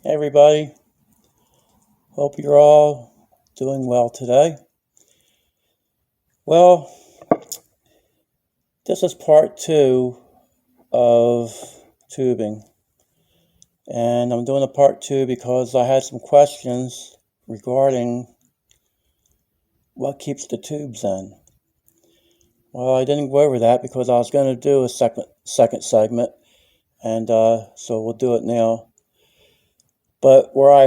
Hey everybody, hope you're all doing well today. Well, this is part two of tubing, and I'm doing a part two because I had some questions regarding what keeps the tubes in. Well, I didn't go over that because I was going to do a second segment, and so we'll do it now. But where I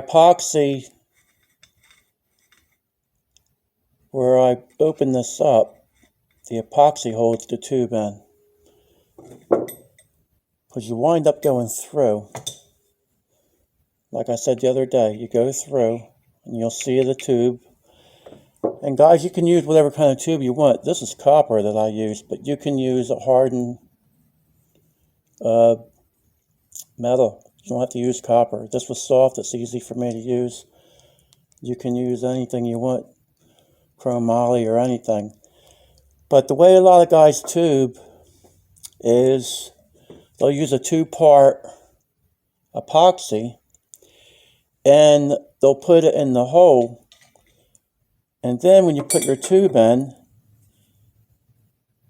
open this up, the epoxy holds the tube in. Because you wind up going through. Like I said the other day, you go through and you'll see the tube. And guys, you can use whatever kind of tube you want. This is copper that I use, but you can use a hardened metal. You don't have to use copper. This was soft. It's easy for me to use. You can use anything you want, chromoly or anything. But the way a lot of guys tube is they'll use a two-part epoxy and they'll put it in the hole, and then when you put your tube in,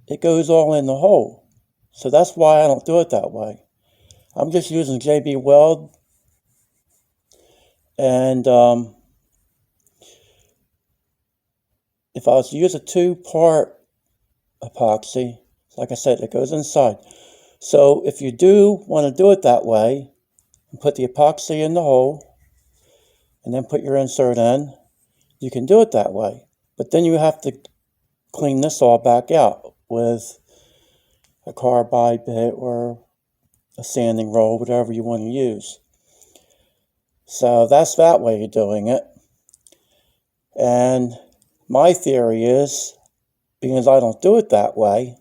it goes all in the hole. So that's why I don't do it that way. I'm just using JB Weld, and if I was to use a two-part epoxy, like I said, it goes inside. So if you do want to do it that way, and put the epoxy in the hole, and then put your insert in, you can do it that way. But then you have to clean this all back out with a carbide bit or a sanding roll, whatever you want to use. So that's that way of doing it. And my theory is, because I don't do it that way,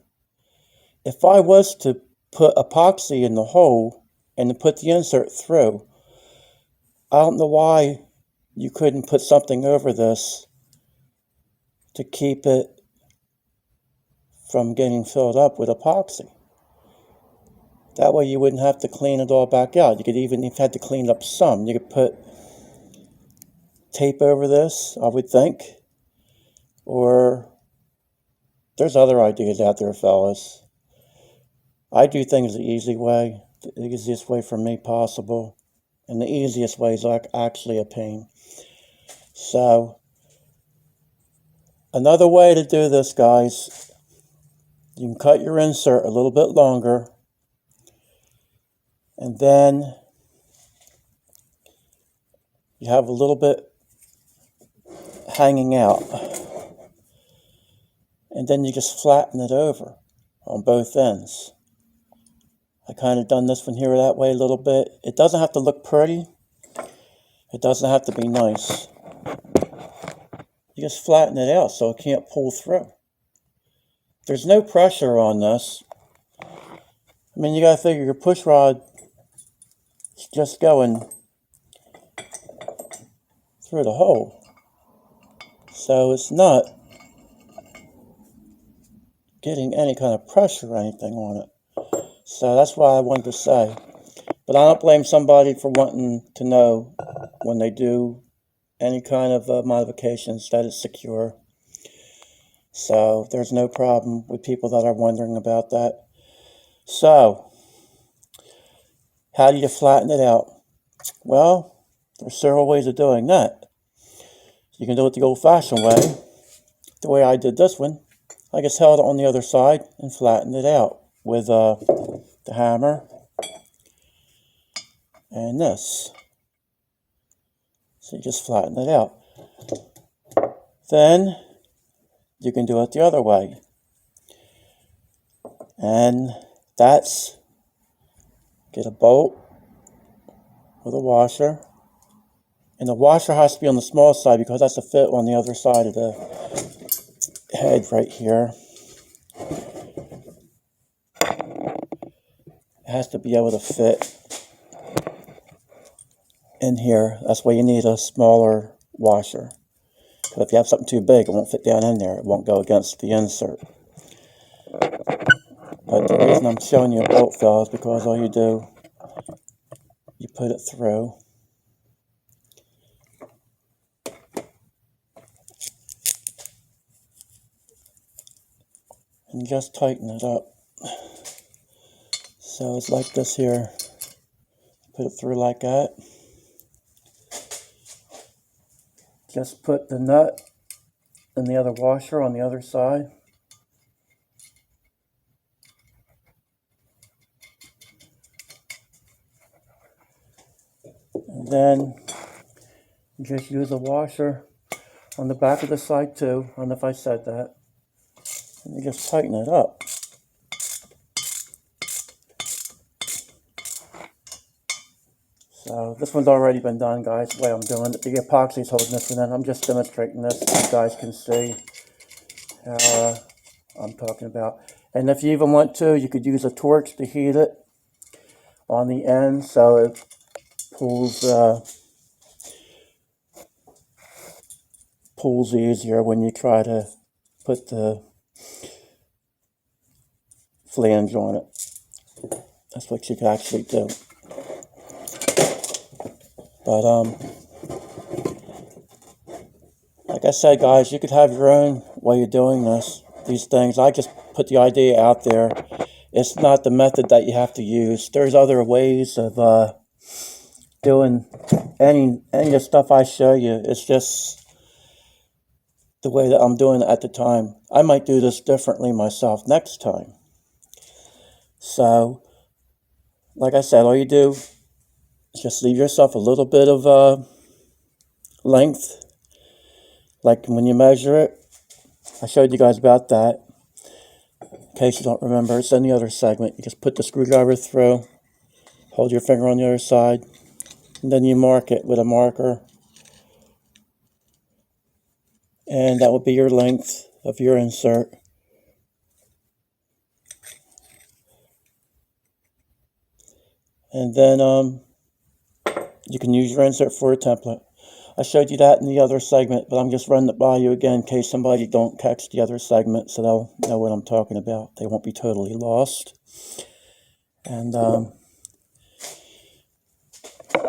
if I was to put epoxy in the hole and to put the insert through, I don't know why you couldn't put something over this to keep it from getting filled up with epoxy. That way you wouldn't have to clean it all back out. You could even, if you had to clean up some, you could put tape over this, I would think. Or there's other ideas out there, fellas. I do things the easy way, the easiest way for me possible. And the easiest way is actually a pain. So, another way to do this, guys, you can cut your insert a little bit longer, and then you have a little bit hanging out, and then you just flatten it over on both ends. I kind of done this one here that way a little bit. It doesn't have to look pretty. It doesn't have to be nice. You just flatten it out so it can't pull through. There's no pressure on this. I mean, you gotta figure your push rod is just going through the hole. So it's not getting any kind of pressure or anything on it. So that's why I wanted to say. But I don't blame somebody for wanting to know when they do any kind of modifications that it's secure. So there's no problem with people that are wondering about that. So, how do you flatten it out? Well, there's several ways of doing that. You can do it the old-fashioned way. The way I did this one, I just held it on the other side and flattened it out with the hammer and this. So you just flatten it out. Then you can do it the other way. And that's get a bolt with a washer. And the washer has to be on the small side because that's a fit on the other side of the head right here. It has to be able to fit in here. That's why you need a smaller washer. Because if you have something too big, it won't fit down in there. It won't go against the insert. But the reason I'm showing you a bolt, fellas, because all you do, you put it through, and just tighten it up. So it's like this here. Put it through like that. Just put the nut and the other washer on the other side. And then just use a washer on the back of the side too. I don't know if I said that. And you just tighten it up. So this one's already been done, guys, the way I'm doing it. The epoxy's holding this one in. I'm just demonstrating this so you guys can see how I'm talking about. And if you even want to, you could use a torch to heat it on the end so it pulls easier when you try to put the flange on it. That's what you can actually do. But like I said, guys, you could have your own way of doing these things. I just put the idea out there. It's not the method that you have to use. There's other ways of doing any of the stuff I show you. It's just the way that I'm doing it at the time. I might do this differently myself next time. So, like I said, all you do is just leave yourself a little bit of length. Like when you measure it, I showed you guys about that. In case you don't remember, it's in the other segment. You just put the screwdriver through, hold your finger on the other side, and then you mark it with a marker. And that would be your length of your insert. And then you can use your insert for a template. I showed you that in the other segment, but I'm just running it by you again in case somebody don't catch the other segment, so they'll know what I'm talking about. They won't be totally lost. And we'll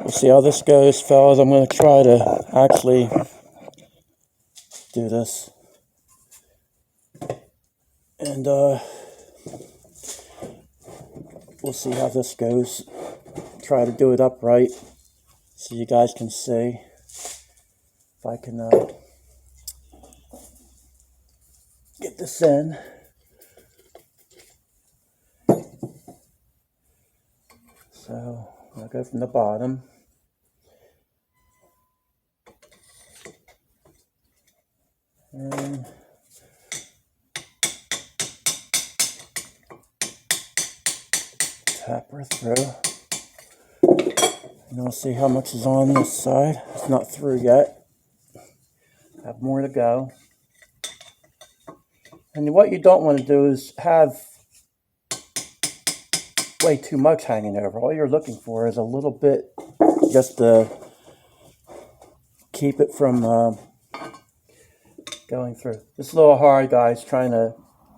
see how this goes, fellas. I'm going to try to actually do this. And we'll see how this goes. Try to do it upright so you guys can see. If I can get this in. So I'll go from the bottom. And tap her through. And we'll see how much is on this side. It's not through yet. I have more to go. And what you don't want to do is have way too much hanging over. All you're looking for is a little bit just to keep it from going through. It's a little hard, guys, trying to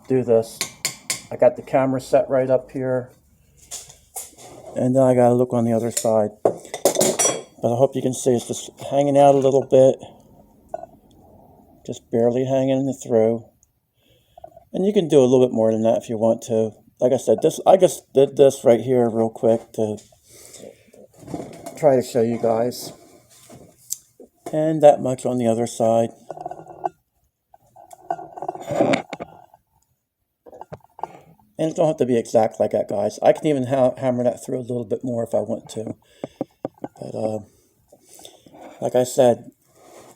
do this. I got the camera set right up here. And then I got to look on the other side. But I hope you can see it's just hanging out a little bit. Just barely hanging through. And you can do a little bit more than that if you want to. Like I said, I just did this right here real quick to try to show you guys. And that much on the other side. And it don't have to be exact like that, guys. I can even hammer that through a little bit more if I want to. But like I said,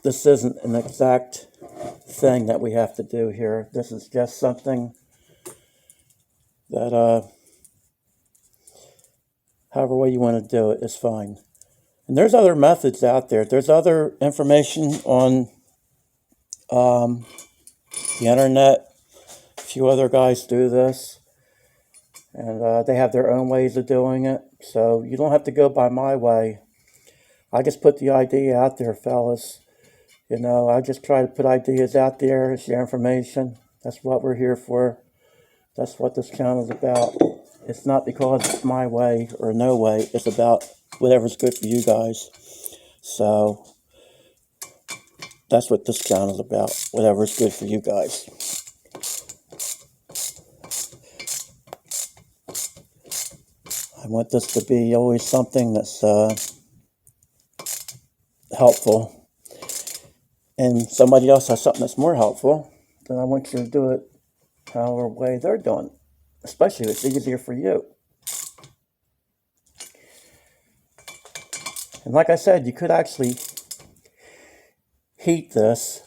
this isn't an exact thing that we have to do here. This is just something that however way you want to do it is fine. And there's other methods out there. There's other information on the internet. A few other guys do this. And they have their own ways of doing it. So you don't have to go by my way. I just put the idea out there, fellas. You know, I just try to put ideas out there, share information. That's what we're here for. That's what this channel is about. It's not because it's my way or no way. It's about whatever's good for you guys. So that's what this channel is about. Whatever's good for you guys. want this to be always something that's helpful. And somebody else has something that's more helpful, then I want you to do it however way they're doing it, especially if it's easier for you. And like I said, you could actually heat this.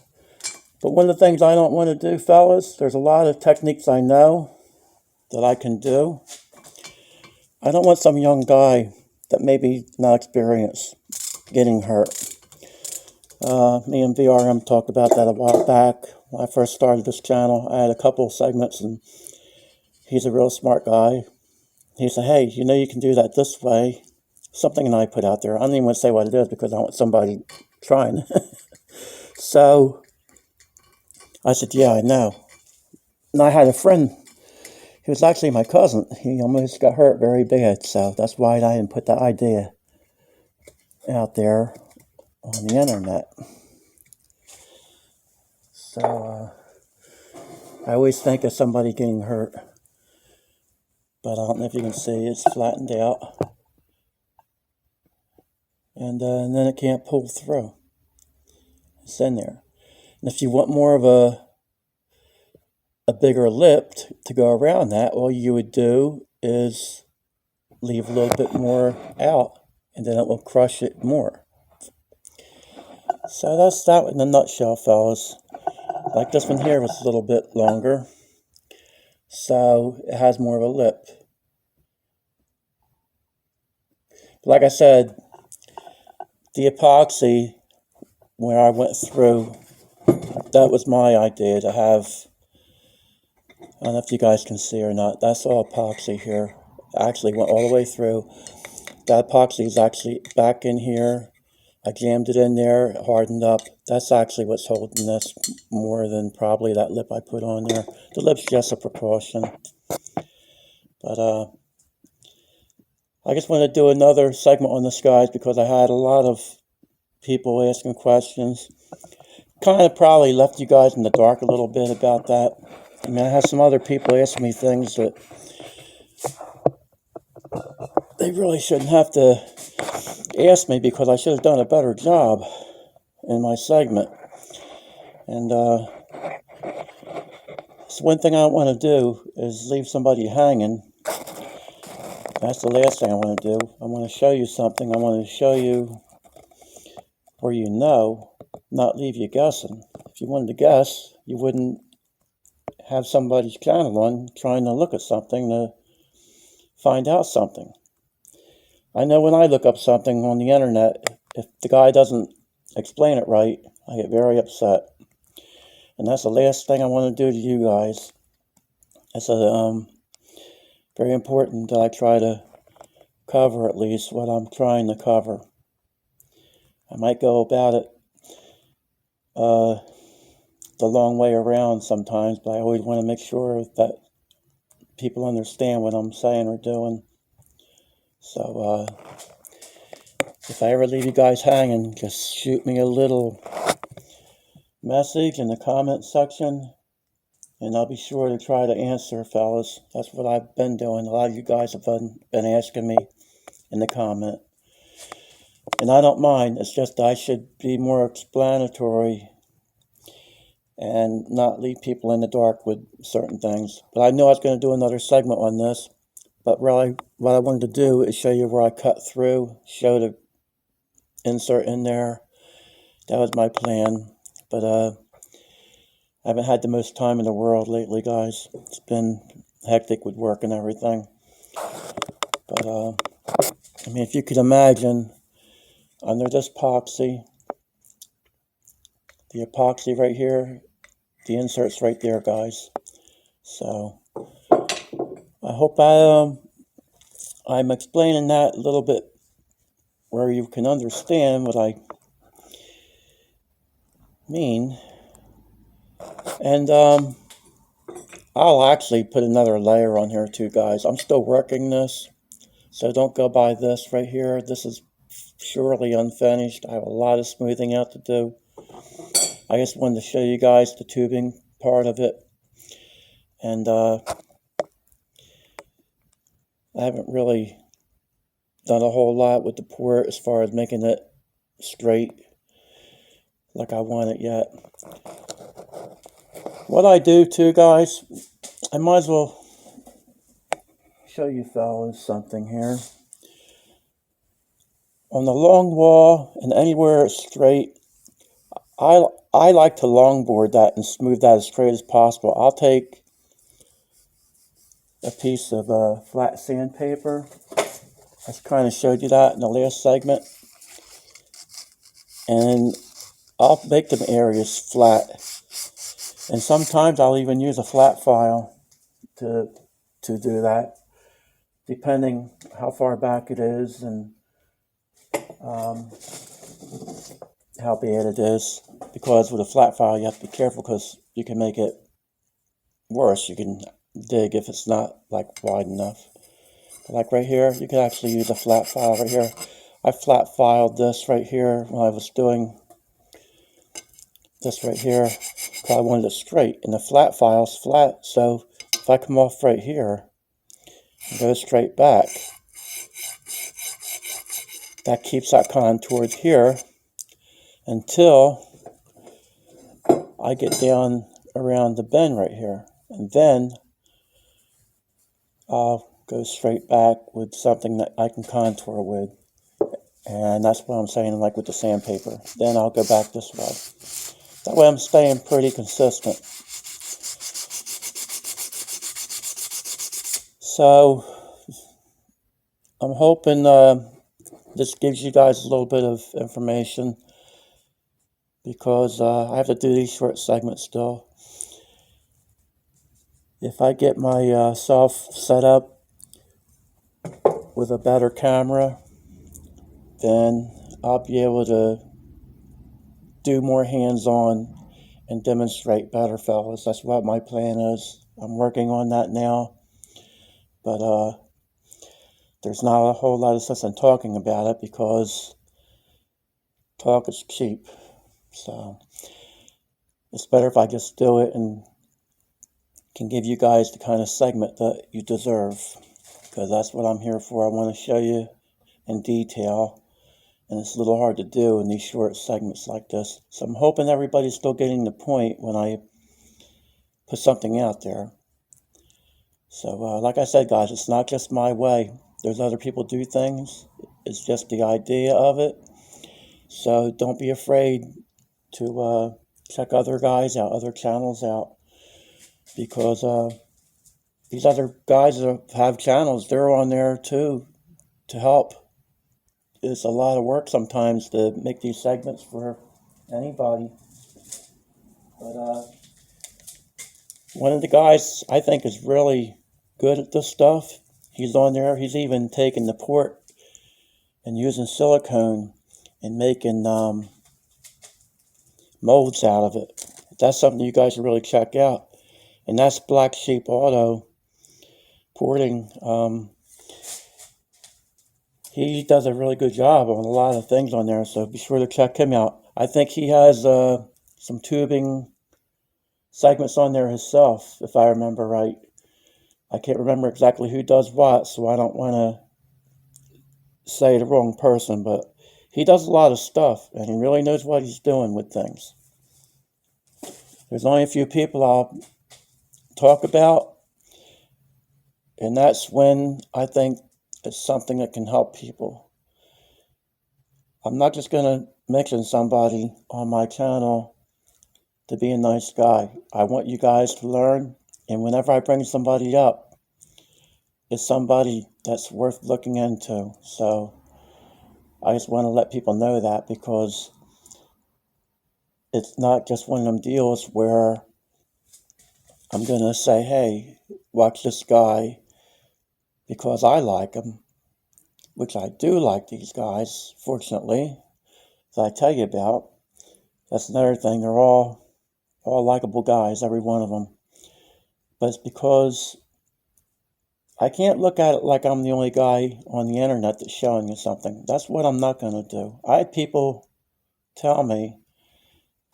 But one of the things I don't want to do, fellas, there's a lot of techniques I know that I can do. I don't want some young guy that maybe not experienced getting hurt. Me and VRM talked about that a while back. When I first started this channel, I had a couple of segments, and he's a real smart guy. He said, hey, you know you can do that this way. Something that I put out there. I don't even want to say what it is because I want somebody trying. So I said, yeah, I know. And I had a friend, he was actually my cousin. He almost got hurt very bad, so that's why I didn't put that idea out there on the internet. So I always think of somebody getting hurt, but I don't know if you can see, it's flattened out. And then it can't pull through. It's in there. And if you want more of a bigger lip to go around that, all you would do is leave a little bit more out, and then it will crush it more. So that's that in a nutshell, fellas. Like this one here was a little bit longer, so it has more of a lip. Like I said, the epoxy, where I went through, that was my idea to have, I don't know if you guys can see or not, that's all epoxy here. I actually went all the way through. That epoxy is actually back in here. I jammed it in there, it hardened up. That's actually what's holding this more than probably that lip I put on there. The lip's just a precaution. But I just want to do another segment on this, guys, because I had a lot of people asking questions. Kind of probably left you guys in the dark a little bit about that. I mean, I had some other people asking me things that they really shouldn't have to ask me because I should have done a better job in my segment. And so one thing I don't want to do is leave somebody hanging. That's the last thing I want to do. I want to show you something. I want to show you where you know, not leave you guessing. If you wanted to guess, you wouldn't have somebody's channel on trying to look at something to find out something. I know when I look up something on the internet, if the guy doesn't explain it right, I get very upset. And that's the last thing I want to do to you guys. It's very important that I try to cover at least what I'm trying to cover. I might go about it the long way around sometimes, but I always want to make sure that people understand what I'm saying or doing. So if I ever leave you guys hanging, just shoot me a little message in the comment section, and I'll be sure to try to answer, fellas. That's what I've been doing. A lot of you guys have been asking me in the comment. And I don't mind. It's just I should be more explanatory and not leave people in the dark with certain things. But I knew I was going to do another segment on this. But really, what I wanted to do is show you where I cut through, show the insert in there. That was my plan. But I haven't had the most time in the world lately, guys. It's been hectic with work and everything. But, I mean, if you could imagine, under this epoxy, the epoxy right here, the insert's right there, guys. So, I hope I'm explaining that a little bit where you can understand what I mean. And I'll actually put another layer on here too, guys. I'm still working this, so don't go by this right here. This is surely unfinished. I have a lot of smoothing out to do. I just wanted to show you guys the tubing part of it. And I haven't really done a whole lot with the port as far as making it straight like I want it yet. What I do too, guys, I might as well show you fellas something here. On the long wall and anywhere it's straight, I like to longboard that and smooth that as straight as possible. I'll take a piece of flat sandpaper. I kind of showed you that in the last segment. And I'll make them areas flat. And sometimes I'll even use a flat file to do that, depending how far back it is and how bad it is. Because with a flat file you have to be careful because you can make it worse. You can dig if it's not like wide enough. But like right here, you could actually use a flat file right here. I flat filed this right here when I was doing this right here because I wanted it straight, and the flat file's flat, so if I come off right here and go straight back, that keeps that contour here until I get down around the bend right here, and then I'll go straight back with something that I can contour with. And that's what I'm saying, like with the sandpaper. Then I'll go back this way. That way I'm staying pretty consistent. So I'm hoping this gives you guys a little bit of information, because I have to do these short segments still. If I get myself set up with a better camera, then I'll be able to do more hands-on and demonstrate better, fellas. That's what my plan is. I'm working on that now, but there's not a whole lot of sense in talking about it because talk is cheap. So it's better if I just do it and can give you guys the kind of segment that you deserve, because that's what I'm here for. I want to show you in detail. And it's a little hard to do in these short segments like this. So I'm hoping everybody's still getting the point when I put something out there. So like I said, guys, it's not just my way. There's other people do things. It's just the idea of it. So don't be afraid to check other guys out, other channels out. Because these other guys that have channels, they're on there too to help. It's a lot of work sometimes to make these segments for anybody. But one of the guys I think is really good at this stuff. He's on there. He's even taking the port and using silicone and making molds out of it. That's something you guys should really check out. And that's Black Sheep Auto porting. He does a really good job on a lot of things on there, so be sure to check him out. I think he has some tubing segments on there himself, if I remember right. I can't remember exactly who does what, so I don't want to say the wrong person, but he does a lot of stuff, and he really knows what he's doing with things. There's only a few people I'll talk about, and that's when I think it's something that can help people. I'm not just going to mention somebody on my channel to be a nice guy. I want you guys to learn, and whenever I bring somebody up, it's somebody that's worth looking into. So I just want to let people know that, because it's not just one of them deals where I'm going to say, hey, watch this guy because I like him, which I do like these guys, fortunately, that I tell you about. That's another thing. They're all likable guys, every one of them. But it's because I can't look at it like I'm the only guy on the internet that's showing you something. That's what I'm not going to do. I had people tell me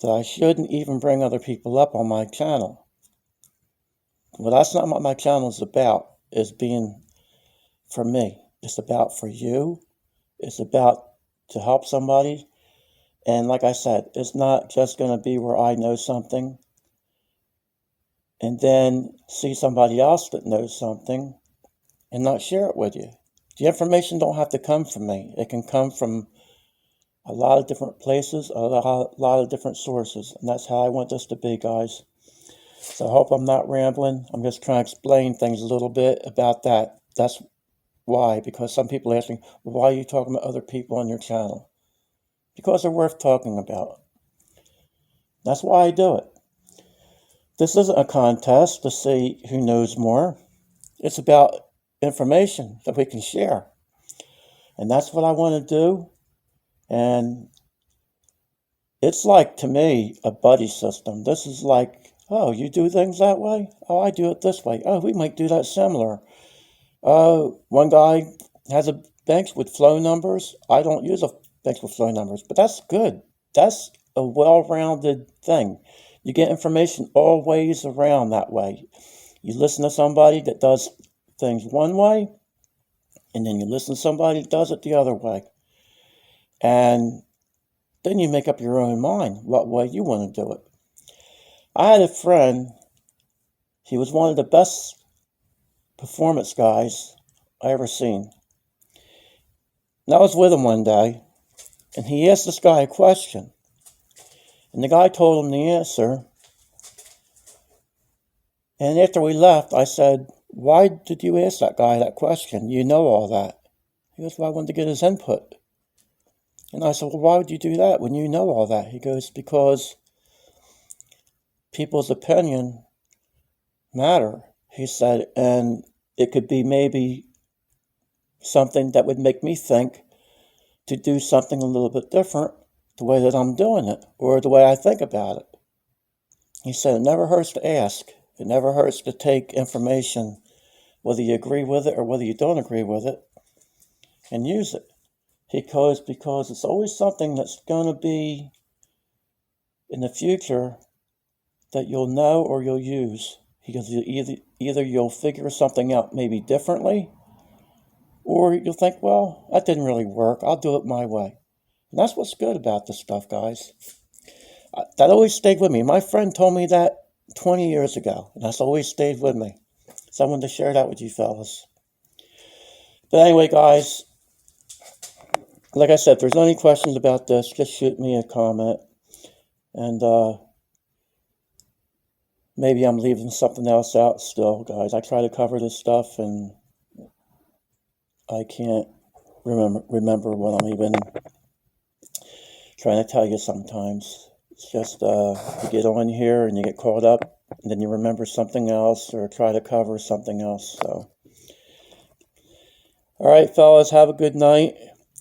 that I shouldn't even bring other people up on my channel. Well, that's not what my channel is about, is being for me. It's about for you. It's about to help somebody. And like I said, it's not just going to be where I know something and then see somebody else that knows something and not share it with you. The information don't have to come from me. It can come from a lot of different places, a lot of different sources. And that's how I want this to be, guys. So I hope I'm not rambling. I'm just trying to explain things a little bit about that. That's why, because some people ask me, well, why are you talking about other people on your channel? Because they're worth talking about. That's why I do it. This isn't a contest to see who knows more. It's about information that we can share. And that's what I want to do. And it's like, to me, a buddy system. This is like, oh, you do things that way? Oh, I do it this way. Oh, we might do that similar. One guy has a bench with flow numbers. I don't use a bench with flow numbers, but that's good. That's a well-rounded thing. You get information all ways around that way. You listen to somebody that does things one way, and then you listen to somebody that does it the other way. And then you make up your own mind what way you want to do it. I had a friend, he was one of the best performance guys I ever seen. And I was with him one day, and he asked this guy a question. And the guy told him the answer. And after we left, I said, why did you ask that guy that question? You know all that. He goes, well, I wanted to get his input. And I said, well, why would you do that when you know all that? He goes, because people's opinion matter, he said, and it could be maybe something that would make me think to do something a little bit different the way that I'm doing it or the way I think about it. He said, it never hurts to ask. It never hurts to take information, whether you agree with it or whether you don't agree with it, and use it. Because it's always something that's going to be in the future that you'll know or you'll use. Because either you'll figure something out maybe differently, or you'll think, well, that didn't really work. I'll do it my way. And that's what's good about this stuff, guys. That always stayed with me. My friend told me that 20 years ago, and that's always stayed with me. So I wanted to share that with you fellas. But anyway, guys, like I said, if there's any questions about this, just shoot me a comment. And maybe I'm leaving something else out still, guys. I try to cover this stuff, and I can't remember what I'm even trying to tell you sometimes. It's just you get on here and you get caught up, and then you remember something else or try to cover something else. So, all right, fellas, have a good night,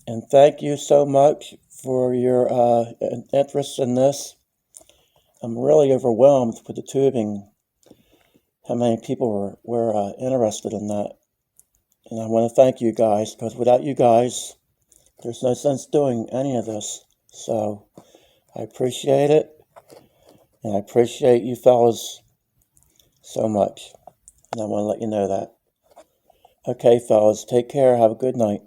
and thank you so much for your interest in this. I'm really overwhelmed with the tubing, how many people were interested in that. And I want to thank you guys, because without you guys, there's no sense doing any of this. So I appreciate it, and I appreciate you fellas so much. And I want to let you know that. Okay, fellas, take care. Have a good night.